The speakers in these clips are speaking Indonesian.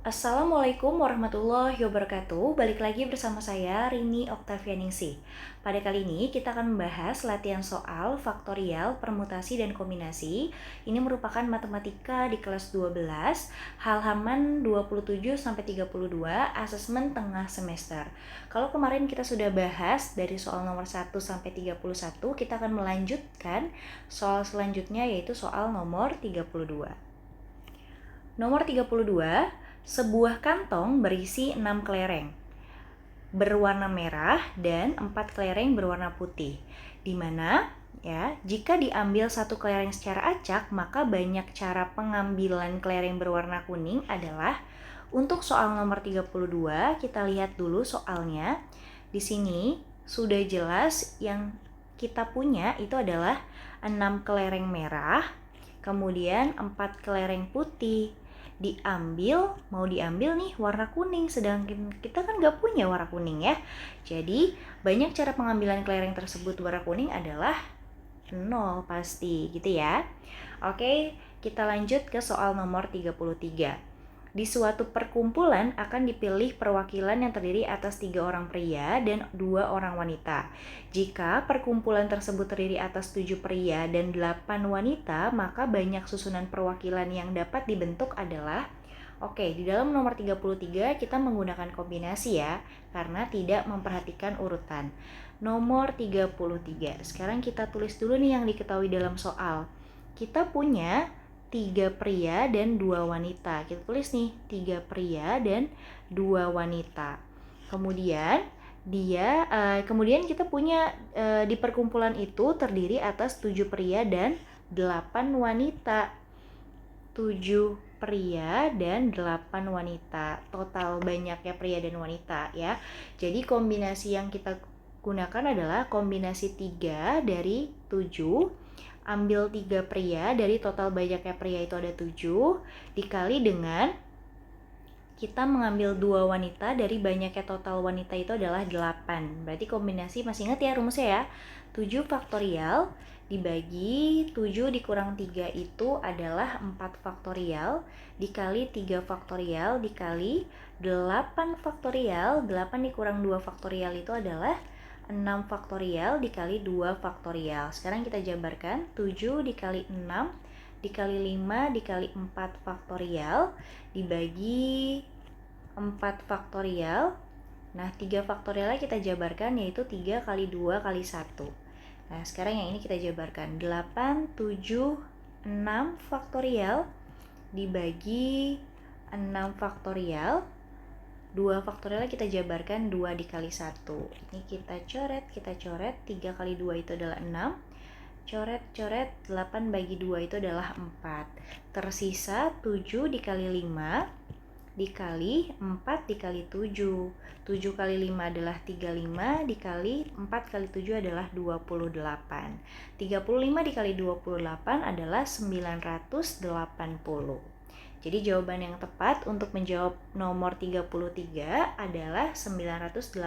Assalamualaikum warahmatullahi wabarakatuh. Balik lagi bersama saya Rini Oktavianingsih. Pada kali ini kita akan membahas latihan soal faktorial, permutasi, dan kombinasi. Ini merupakan matematika di kelas 12, halaman 27-32, asesmen tengah semester. Kalau kemarin kita sudah bahas dari soal nomor 1 sampai 31, kita akan melanjutkan soal selanjutnya yaitu soal nomor 32. Nomor 32, sebuah kantong berisi 6 kelereng berwarna merah dan 4 kelereng berwarna putih. Di mana jika diambil satu kelereng secara acak, maka banyak cara pengambilan kelereng berwarna kuning adalah untuk soal nomor 32, kita lihat dulu soalnya. Di sini sudah jelas yang kita punya itu adalah 6 kelereng merah, kemudian 4 kelereng putih. Mau diambil nih warna kuning, sedangkan kita kan nggak punya warna kuning ya. Jadi banyak cara pengambilan kelereng tersebut warna kuning adalah 0 pasti gitu ya. Oke, kita lanjut ke soal nomor 33. Di suatu perkumpulan akan dipilih perwakilan yang terdiri atas 3 orang pria dan 2 orang wanita. Jika perkumpulan tersebut terdiri atas 7 pria dan 8 wanita, maka banyak susunan perwakilan yang dapat dibentuk adalah di dalam nomor 33 kita menggunakan kombinasi ya, karena tidak memperhatikan urutan. Nomor 33. Sekarang kita tulis dulu nih yang diketahui dalam soal. Kita punya 3 pria dan 2 wanita. Kita tulis nih 3 pria dan 2 wanita. Kemudian kita punya di perkumpulan itu terdiri atas 7 pria dan 8 wanita. 7 pria dan 8 wanita. Total banyaknya pria dan wanita ya. Jadi kombinasi yang kita gunakan adalah kombinasi 3 dari 7. Ambil 3 pria, dari total banyaknya pria itu ada 7, dikali dengan kita mengambil 2 wanita, dari banyaknya total wanita itu adalah 8. Berarti kombinasi, masih ingat ya rumusnya ya, 7 faktorial dibagi 7 dikurang 3 itu adalah 4 faktorial, dikali 3 faktorial, dikali 8 faktorial, 8 dikurang 2 faktorial itu adalah 6 faktorial dikali 2 faktorial. Sekarang kita jabarkan 7 dikali 6 dikali 5 dikali 4 faktorial dibagi 4 faktorial. Nah, 3 faktorialnya kita jabarkan yaitu 3 kali 2 kali 1. Nah, sekarang yang ini kita jabarkan 8, 7, 6 faktorial dibagi 6 faktorial. 2 faktorialnya kita jabarkan 2 dikali 1. Ini kita coret, 3 kali 2 itu adalah 6. Coret, 8 bagi 2 itu adalah 4. Tersisa 7 dikali 5 dikali 4 dikali 7. 7 kali 5 adalah 35, dikali 4 kali 7 adalah 28. 35 dikali 28 adalah 980. Jadi jawaban yang tepat untuk menjawab nomor 33 adalah 980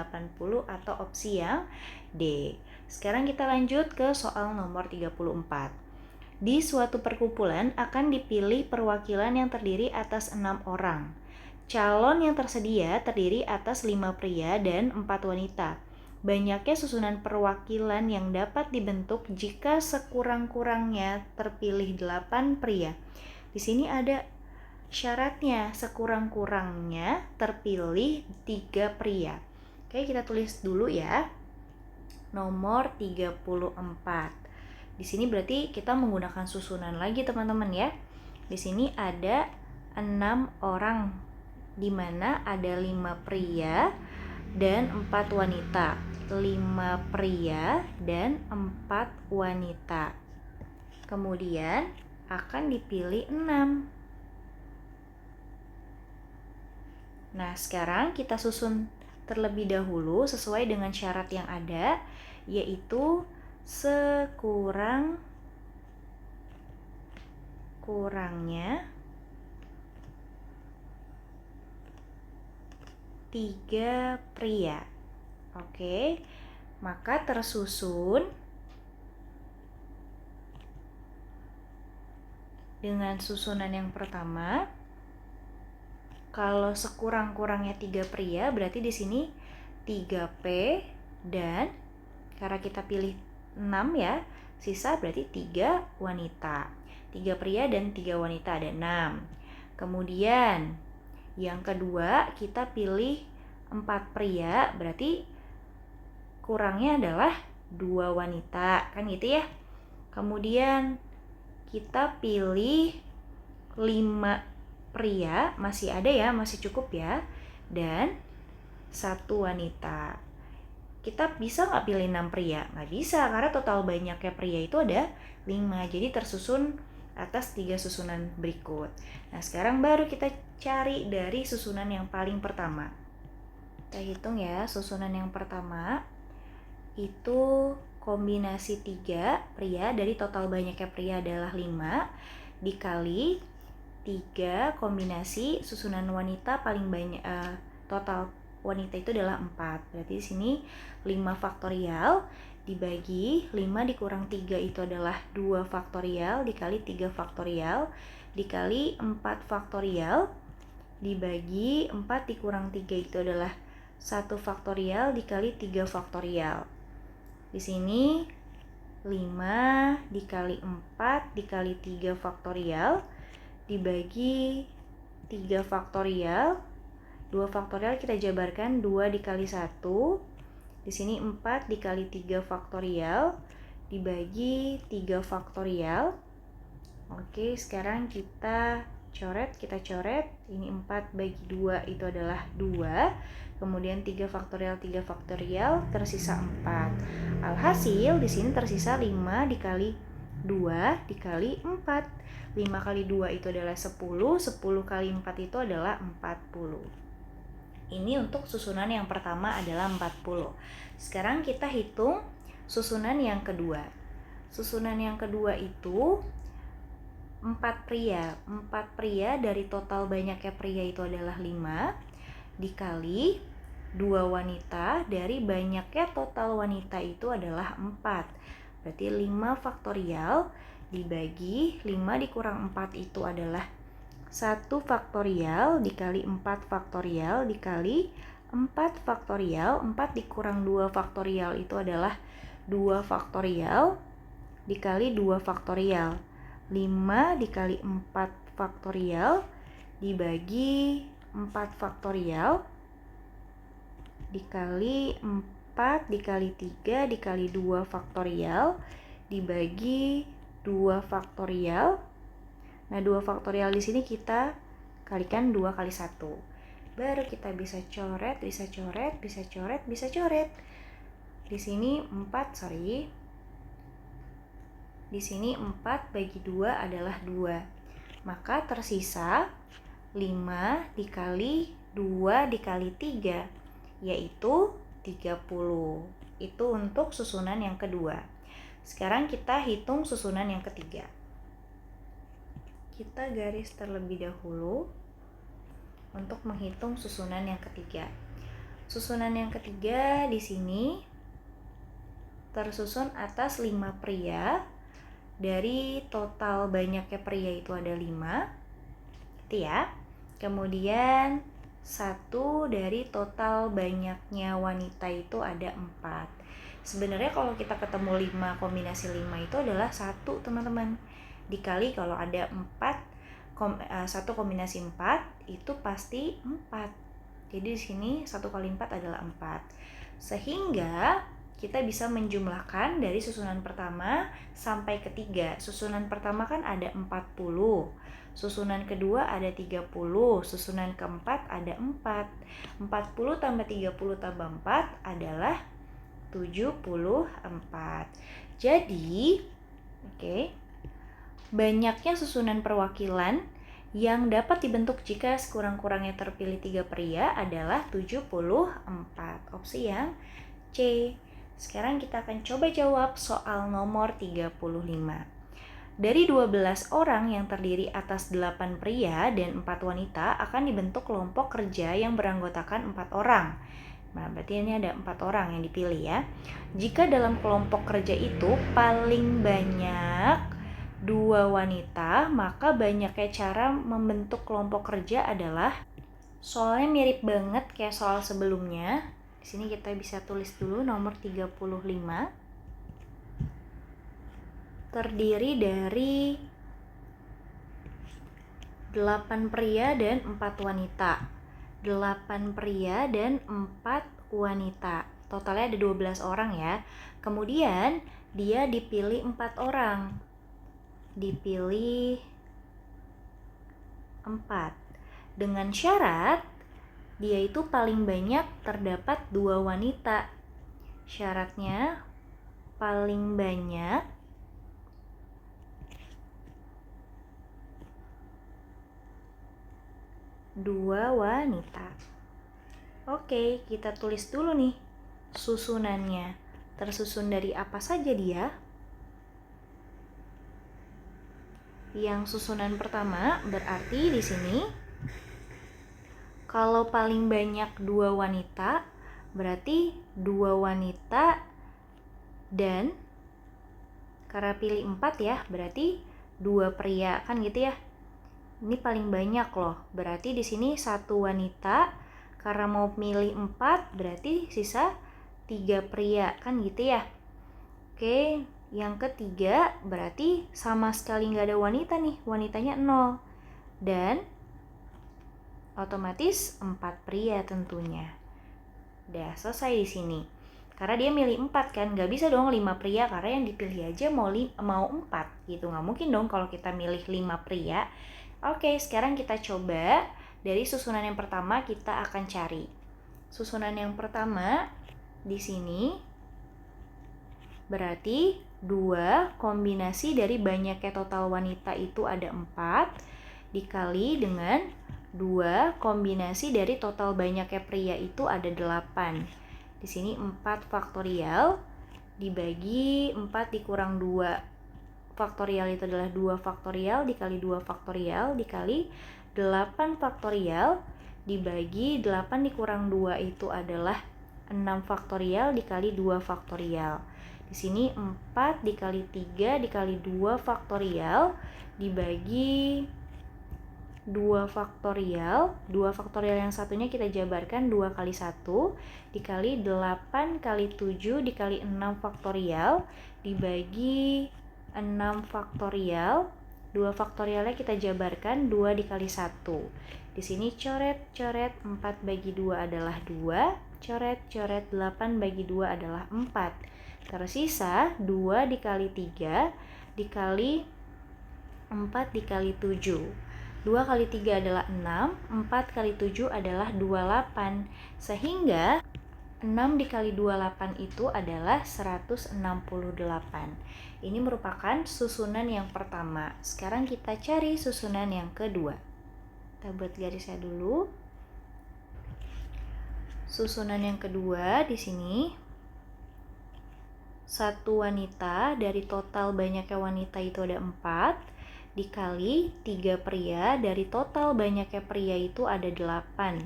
atau opsi yang D. Sekarang kita lanjut ke soal nomor 34. Di suatu perkumpulan akan dipilih perwakilan yang terdiri atas 6 orang. Calon yang tersedia terdiri atas 5 pria dan 4 wanita. Banyaknya susunan perwakilan yang dapat dibentuk jika sekurang-kurangnya terpilih 8 pria. Di sini ada syaratnya, sekurang-kurangnya terpilih 3 pria. Oke, kita tulis dulu ya. Nomor 34. Di sini berarti kita menggunakan susunan lagi teman-teman ya. Di sini ada 6 orang, di mana ada 5 pria dan 4 wanita. 5 pria dan 4 wanita. Kemudian akan dipilih 6. Nah, sekarang kita susun terlebih dahulu sesuai dengan syarat yang ada, yaitu sekurang-kurangnya 3 pria. Oke, maka tersusun dengan susunan yang pertama Kalau sekurang-kurangnya 3 pria, berarti di sini 3P dan karena kita pilih 6 ya, sisa berarti 3 wanita. 3 pria dan 3 wanita, ada 6. Kemudian yang kedua kita pilih 4 pria, berarti kurangnya adalah 2 wanita, kan gitu ya. Kemudian kita pilih 5 pria, masih ada ya, masih cukup ya, dan 1 wanita. Kita bisa nggak pilih 6 pria? Nggak bisa, karena total banyaknya pria itu ada 5, jadi tersusun atas 3 susunan berikut. Nah, sekarang baru kita cari dari susunan yang paling pertama. Kita hitung ya, susunan yang pertama itu kombinasi 3 pria, dari total banyaknya pria adalah 5, dikali 3 kombinasi susunan wanita paling banyak, total wanita itu adalah 4. Berarti di sini 5 faktorial dibagi 5 dikurang 3 itu adalah 2 faktorial dikali 3 faktorial dikali 4 faktorial dibagi 4 dikurang 3 itu adalah 1 faktorial dikali 3 faktorial. Di sini 5 dikali 4 dikali 3 faktorial dibagi 3 faktorial. 2 faktorial kita jabarkan 2 dikali 1. Di sini 4 dikali 3 faktorial dibagi 3 faktorial. Oke, sekarang kita coret. Ini 4 bagi 2 itu adalah 2. Kemudian 3 faktorial tersisa 4. Alhasil di sini tersisa 5 dikali 2 dikali 4. 5 kali 2 itu adalah 10, 10 kali 4 itu adalah 40. Ini untuk susunan yang pertama adalah 40. Sekarang kita hitung susunan yang kedua. Susunan yang kedua itu 4 pria. 4 pria dari total banyaknya pria itu adalah 5 dikali 2 wanita dari banyaknya total wanita itu adalah 4. Berarti 5 faktorial dibagi 5 dikurang 4 itu adalah 1 faktorial dikali 4 faktorial dikali 4 faktorial. 4 dikurang 2 faktorial itu adalah 2 faktorial dikali 2 faktorial. 5 dikali 4 faktorial dibagi 4 faktorial dikali 4 dikali 3 dikali 2 faktorial dibagi 2 faktorial. Nah, 2 faktorial di sini kita kalikan 2 kali 1. Baru kita bisa coret. Di sini 4 bagi 2 adalah 2. Maka tersisa 5 dikali 2 dikali 3, yaitu 30. Itu untuk susunan yang kedua. Sekarang kita hitung susunan yang ketiga. Kita garis terlebih dahulu untuk menghitung susunan yang ketiga. Susunan yang ketiga di sini tersusun atas 5 pria. Dari total banyaknya pria itu ada 5. Gitu ya. Kemudian 1 dari total banyaknya wanita itu ada 4. Sebenarnya kalau kita ketemu 5 kombinasi 5 itu adalah 1, teman-teman. Dikali kalau ada 1 kombinasi 4 itu pasti 4. Jadi di sini 1 kali 4 adalah 4. Sehingga kita bisa menjumlahkan dari susunan pertama sampai ketiga. Susunan pertama kan ada 40. Susunan kedua ada 30. Susunan keempat ada 4. 40 tambah 30 tambah 4 adalah 74. Jadi, banyaknya susunan perwakilan yang dapat dibentuk jika sekurang-kurangnya terpilih 3 pria adalah 74. Opsi yang C. Sekarang kita akan coba jawab soal nomor 35. Dari 12 orang yang terdiri atas 8 pria dan 4 wanita akan dibentuk kelompok kerja yang beranggotakan 4 orang. Nah, berarti ini ada 4 orang yang dipilih ya. Jika dalam kelompok kerja itu paling banyak 2 wanita, maka banyaknya cara membentuk kelompok kerja adalah Soalnya mirip banget kayak soal sebelumnya. Di sini kita bisa tulis dulu nomor 35. Terdiri dari 8 pria dan 4 wanita. 8 pria dan 4 wanita. Totalnya ada 12 orang ya. Kemudian dia dipilih 4 orang. Dipilih 4. Dengan syarat dia itu paling banyak terdapat 2 wanita. Syaratnya paling banyak 2 wanita. Oke, kita tulis dulu nih susunannya. Tersusun dari apa saja dia? Yang susunan pertama berarti di sini kalau paling banyak 2 wanita, berarti 2 wanita dan karena pilih 4 ya, berarti 2 pria kan gitu ya. Ini paling banyak loh. Berarti di sini 1 wanita, karena mau milih 4 berarti sisa 3 pria kan gitu ya. Oke, yang ketiga berarti sama sekali nggak ada wanita nih, wanitanya 0. Dan otomatis 4 pria tentunya. Udah selesai di sini. Karena dia milih 4 kan, nggak bisa dong 5 pria karena yang dipilih aja mau 4 gitu. Nggak mungkin dong kalau kita milih 5 pria. Oke, sekarang kita coba dari susunan yang pertama kita akan cari. Susunan yang pertama di sini berarti 2 kombinasi dari banyaknya total wanita itu ada 4 dikali dengan 2 kombinasi dari total banyaknya pria itu ada 8. Di sini 4 faktorial dibagi 4 dikurang 2. Faktorial itu adalah 2 faktorial dikali 2 faktorial dikali 8 faktorial dibagi 8 dikurang 2 itu adalah 6 faktorial dikali 2 faktorial. Di sini 4 dikali 3 dikali 2 faktorial dibagi 2 faktorial. 2 faktorial yang satunya kita jabarkan 2 kali 1 dikali 8 kali 7 dikali 6 faktorial dibagi 6 faktorial. 2 faktorialnya kita jabarkan 2 dikali 1. Di sini coret-coret 4 bagi 2 adalah 2. Coret-coret 8 bagi 2 adalah 4. Tersisa 2 dikali 3 dikali 4 dikali 7. 2 kali 3 adalah 6, 4 kali 7 adalah 28. Sehingga 6 dikali 28 itu adalah 168. Ini merupakan susunan yang pertama. Sekarang kita cari susunan yang kedua. Kita buat garisnya dulu. Susunan yang kedua di sini 1 wanita dari total banyaknya wanita itu ada 4 dikali 3 pria dari total banyaknya pria itu ada 8.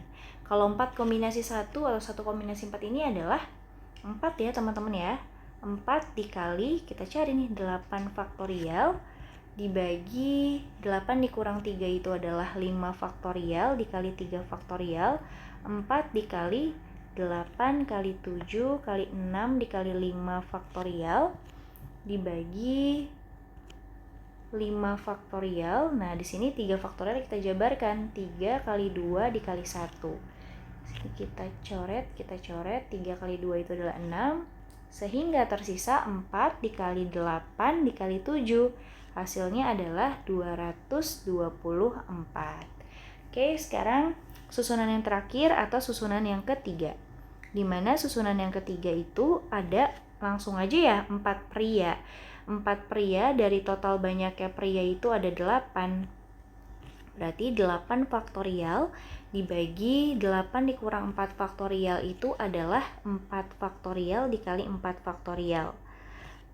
Kalau 4 kombinasi 1 atau 1 kombinasi 4 ini adalah 4 ya teman-teman ya. 4 dikali, kita cari nih 8 faktorial dibagi 8 dikurang 3 itu adalah 5 faktorial dikali 3 faktorial. 4 dikali 8 kali 7 kali 6 dikali 5 faktorial dibagi 5 faktorial. Nah, di sini 3 faktorial kita jabarkan 3 kali 2 dikali 1. Sini kita coret, 3 kali 2 itu adalah 6. Sehingga tersisa 4 dikali 8 dikali 7. Hasilnya adalah 224. Oke, sekarang susunan yang terakhir atau susunan yang ketiga. Di mana susunan yang ketiga itu ada langsung aja ya 4 pria. 4 pria dari total banyaknya pria itu ada 8. Berarti 8 faktorial dibagi 8 dikurang 4 faktorial itu adalah 4 faktorial dikali 4 faktorial.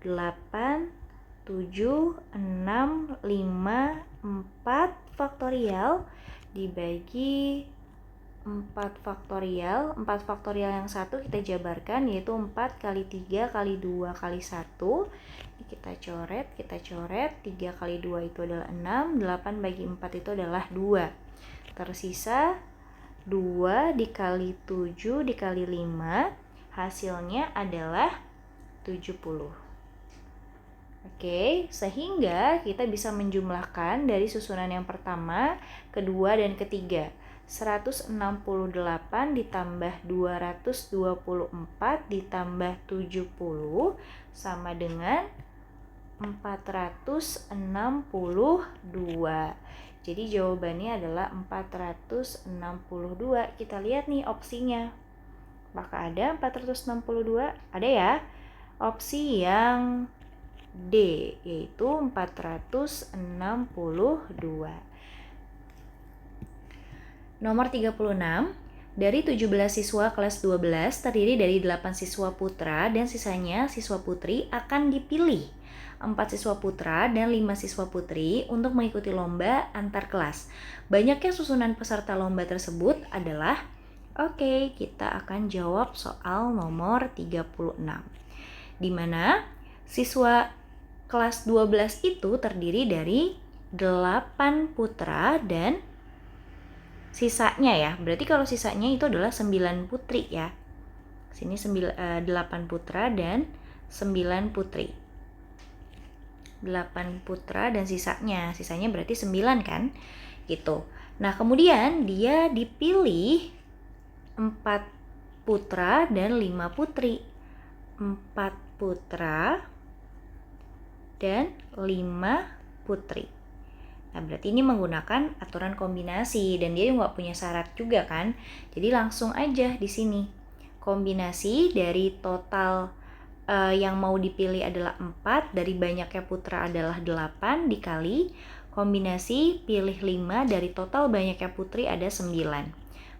8, 7, 6, 5, 4 faktorial dibagi 4 faktorial. 4 faktorial yang satu kita jabarkan yaitu 4 kali 3 kali 2 kali 1. Kita coret, 3 kali 2 itu adalah 6, 8 bagi 4 itu adalah 2. Tersisa 2 dikali 7 dikali 5, hasilnya adalah 70. Oke, sehingga kita bisa menjumlahkan dari susunan yang pertama, kedua, dan ketiga. 168 ditambah 224 ditambah 70 sama dengan 462. Jadi jawabannya adalah 462. Kita lihat nih opsinya. Apakah ada 462? Ada ya. Opsi yang D, yaitu 462. Nomor 36. Dari 17 siswa kelas 12 terdiri dari 8 siswa putra dan sisanya siswa putri akan dipilih 4 siswa putra dan 5 siswa putri untuk mengikuti lomba antar kelas. Banyaknya susunan peserta lomba tersebut adalah, oke, kita akan jawab soal nomor 36. Di mana siswa kelas 12 itu terdiri dari 8 putra dan sisanya ya. Berarti kalau sisanya itu adalah 9 putri ya. Sini 8 putra dan 9 putri. 8 putra dan sisanya berarti 9 kan, gitu. Nah kemudian dia dipilih 4 putra dan 5 putri. 4 putra dan 5 putri. Nah berarti ini menggunakan aturan kombinasi dan dia nggak punya syarat juga kan. Jadi langsung aja di sini kombinasi dari total yang mau dipilih adalah 4, dari banyaknya putra adalah 8, dikali kombinasi pilih 5, dari total banyaknya putri ada 9.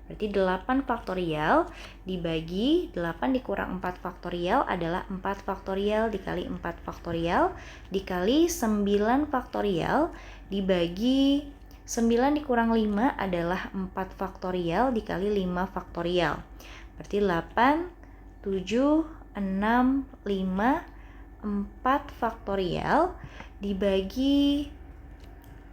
Berarti 8 faktorial dibagi 8 dikurang 4 faktorial adalah 4 faktorial dikali 4 faktorial dikali 9 faktorial dibagi 9 dikurang 5 adalah 4 faktorial dikali 5 faktorial. Berarti 8, 7, 6, 5, 4 faktorial dibagi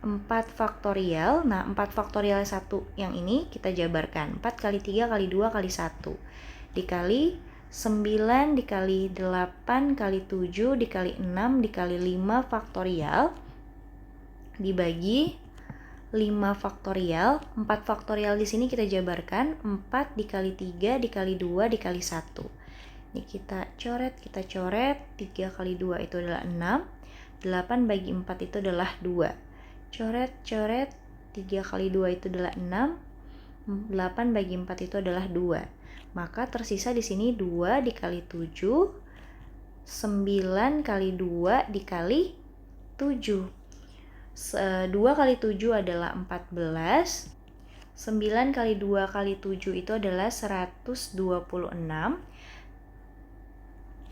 4 faktorial. Nah 4 faktorial 1 yang ini kita jabarkan, 4 kali 3 kali 2 kali 1 dikali 9 dikali 8 kali 7 dikali 6 dikali 5 faktorial dibagi 5 faktorial. 4 faktorial di sini kita jabarkan, 4 dikali 3 dikali 2 dikali 1. Ini kita coret, 3 kali 2 itu adalah 6, 8 bagi 4 itu adalah 2. Coret, 3 kali 2 itu adalah 6, 8 bagi 4 itu adalah 2. Maka tersisa di sini 2 dikali 7, 9 kali 2 dikali 7. 2 kali 7 adalah 14, 9 kali 2 kali 7 itu adalah 126.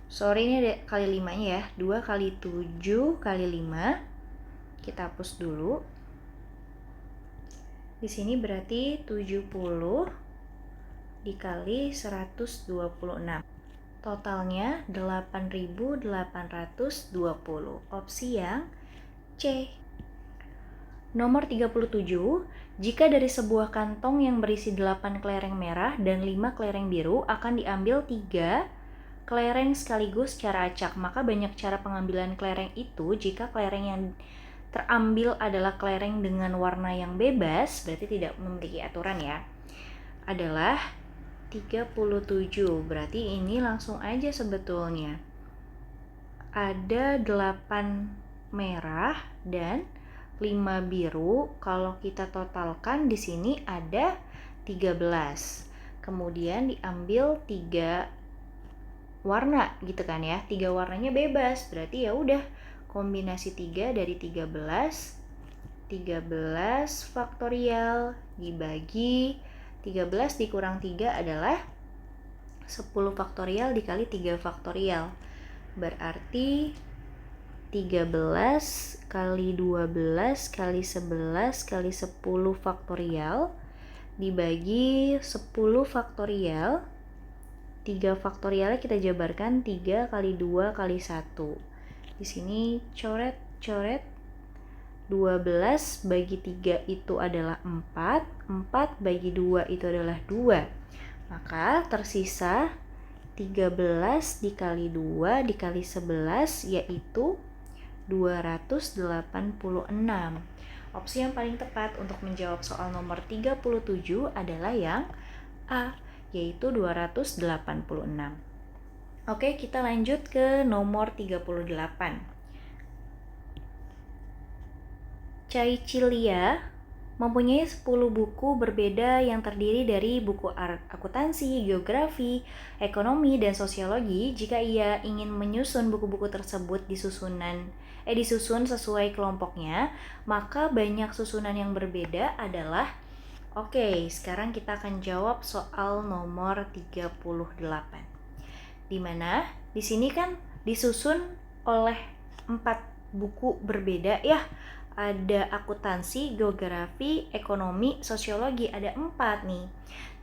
Sorry, ini ada kali 5 nya ya. 2 kali 7 kali 5. Kita hapus dulu. Di sini berarti 70 dikali 126. Totalnya 8.820. Opsi yang C. Nomor 37. Jika dari sebuah kantong yang berisi 8 kelereng merah dan 5 kelereng biru akan diambil 3 kelereng sekaligus secara acak, maka banyak cara pengambilan kelereng itu. Jika kelereng yang terambil adalah kelereng dengan warna yang bebas, berarti tidak memiliki aturan ya, adalah 37. Berarti ini langsung aja sebetulnya. Ada 8 merah dan 5 biru. Kalau kita totalkan di sini ada 13. Kemudian diambil 3 warna gitu kan ya. 3 warnanya bebas. Berarti ya udah kombinasi 3 dari 13 faktorial dibagi 13 dikurang 3 adalah 10 faktorial dikali 3 faktorial. Berarti 13 kali 12 kali 11 kali 10 faktorial dibagi 10 faktorial. 3 faktorialnya kita jabarkan 3 kali 2 kali 1. Di sini coret. 12 bagi 3 itu adalah 4, 4 bagi 2 itu adalah 2. Maka tersisa 13 dikali 2 dikali 11 yaitu 286. Opsi yang paling tepat untuk menjawab soal nomor 37 adalah yang A, yaitu 286. Oke, kita lanjut ke nomor 38. Chai Chilia mempunyai 10 buku berbeda yang terdiri dari buku akuntansi, geografi, ekonomi, dan sosiologi. Jika ia ingin menyusun buku-buku tersebut disusun sesuai kelompoknya, maka banyak susunan yang berbeda adalah. Oke, sekarang kita akan jawab soal nomor 38. Di mana di sini kan disusun oleh 4 buku berbeda ya. Ada akuntansi, geografi, ekonomi, sosiologi, ada 4 nih.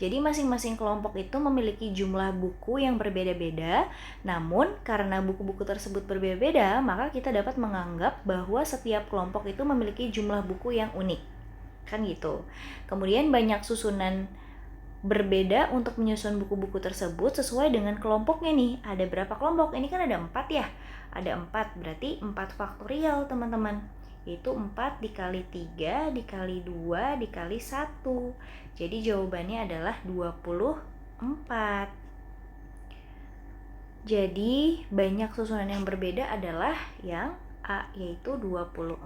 Jadi masing-masing kelompok itu memiliki jumlah buku yang berbeda-beda. Namun karena buku-buku tersebut berbeda-beda, maka kita dapat menganggap bahwa setiap kelompok itu memiliki jumlah buku yang unik. Kan gitu. Kemudian banyak susunan berbeda untuk menyusun buku-buku tersebut sesuai dengan kelompoknya nih. Ada berapa kelompok? Ini kan ada 4 ya. Ada 4, berarti 4 faktorial teman-teman. Yaitu 4 dikali 3 dikali 2 dikali 1. Jadi jawabannya adalah 24. Jadi banyak susunan yang berbeda adalah yang A, yaitu 24.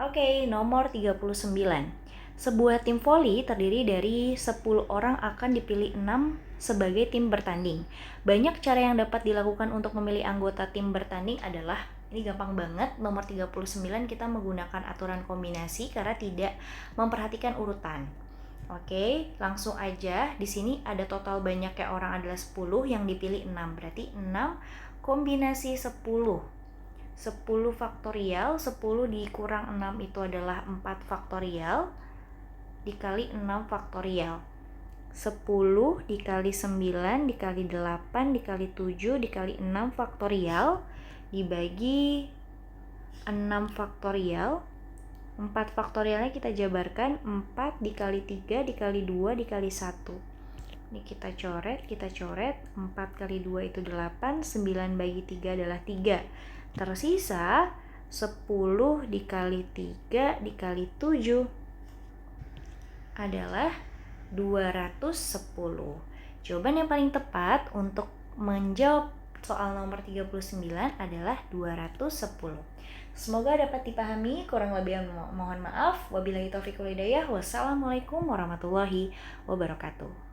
Oke, nomor 39. Sebuah tim voli terdiri dari 10 orang akan dipilih 6 sebagai tim bertanding. Banyak cara yang dapat dilakukan untuk memilih anggota tim bertanding adalah, ini gampang banget, nomor 39 kita menggunakan aturan kombinasi karena tidak memperhatikan urutan. Oke, langsung aja. Di sini ada total banyaknya orang adalah 10, yang dipilih 6. Berarti 6 kombinasi 10. 10 faktorial, 10 dikurang 6 itu adalah 4 faktorial dikali 6 faktorial. 10 dikali 9 dikali 8 dikali 7 dikali 6 faktorial dibagi 6 faktorial. 4 faktorialnya kita jabarkan, 4 dikali 3 dikali 2 dikali 1. Ini kita coret. 4 kali 2 itu 8, 9 bagi 3 adalah 3. Tersisa 10 dikali 3 dikali 7 adalah 210. Jawaban yang paling tepat untuk menjawab soal nomor 39 adalah 210. Semoga dapat dipahami, kurang lebih mohon maaf. Wabillahi taufiq wal hidayah. Wassalamualaikum warahmatullahi wabarakatuh.